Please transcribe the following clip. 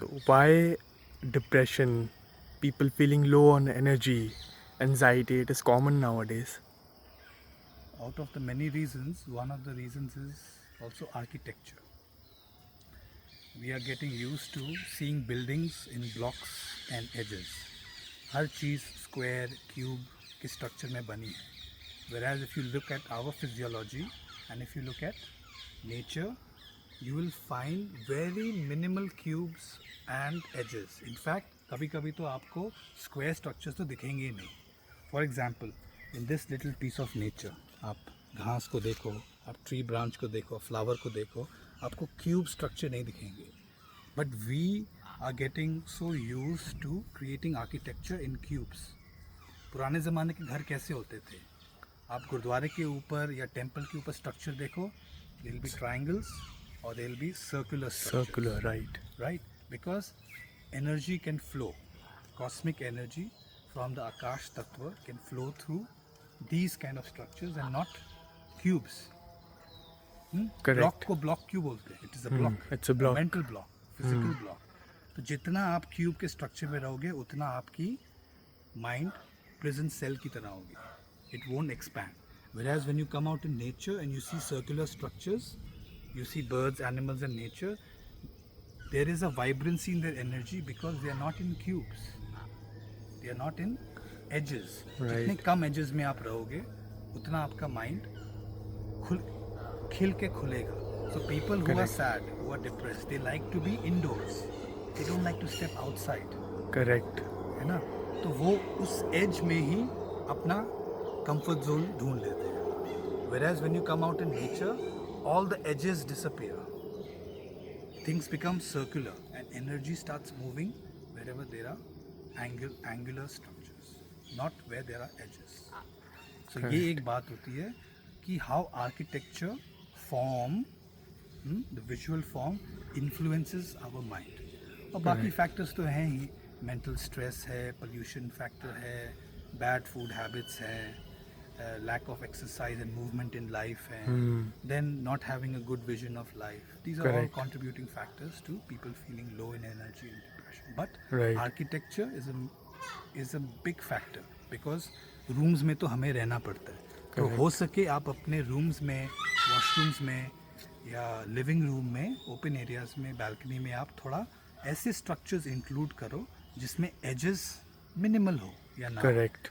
So why depression, people feeling low on energy, anxiety, it is common nowadays. Out of the many reasons, one of the reasons is also architecture. We are getting used to seeing buildings in blocks and edges. Her cheese square cube के structure में बनी है. Whereas if you look at our physiology and if you look at nature, you will find very minimal cubes and edges. In fact, कभी कभी तो आपको square structures तो दिखेंगे ही नहीं. For example, in this little piece of nature, आप घास को देखो, आप ट्री ब्रांच को देखो, फ्लावर को देखो, आपको क्यूब स्ट्रक्चर नहीं दिखेंगे. But we are getting so used to creating architecture in cubes. पुराने ज़माने के घर कैसे होते थे? आप गुरुद्वारे के ऊपर या टेम्पल के ऊपर स्ट्रक्चर देखो, दे विल बी ट्राइंगल्स और they will be circular Circular, right? right? Because energy can flow, cosmic energy from the Akash Tattva can flow through these kind of structures and not cubes. Correct. Block को block क्यों बोलते हैं? It is a block, it's a block. Mental block, physical block. तो जितना आप cube के structure में रहोगे उतना आपकी माइंड प्रिजन सेल की तरह होगी. It won't expand. Whereas when you come out in nature and you see circular structures, you see birds, animals and nature, there is a vibrancy in their energy because they are not in cubes. They are not in edges. Right. जितने कम edges में आप रहोगे उतना आपका mind खिल के खुलेगा. So people who are Correct. sad, who are depressed, they like to be indoors. They don't like to step outside. Correct. है ना? तो वो उस edge में ही अपना comfort zone ढूंढ लेते हैं. Whereas when you come out in nature, all the edges disappear. Things become circular and energy starts moving wherever there are angular structures, not where there are edges. So ये एक बात होती है कि how architecture form, the visual form influences our mind. और बाकी factors तो हैं ही. Mental stress है, pollution factor है, bad food habits है, lack of exercise and movement in life है, then not having a good vision of life. These are all Correct. contributing factors to people feeling low in energy and depression. But Right. architecture is a big factor because rooms में तो हमें रहना पड़ता है. तो हो सके आप अपने रूम्स में, वॉशरूम्स में या लिविंग रूम में, ओपन एरियाज में, बालकनी में आप थोड़ा ऐसे स्ट्रक्चर्स इंक्लूड करो जिसमें एजेस मिनिमल हो या ना. Correct.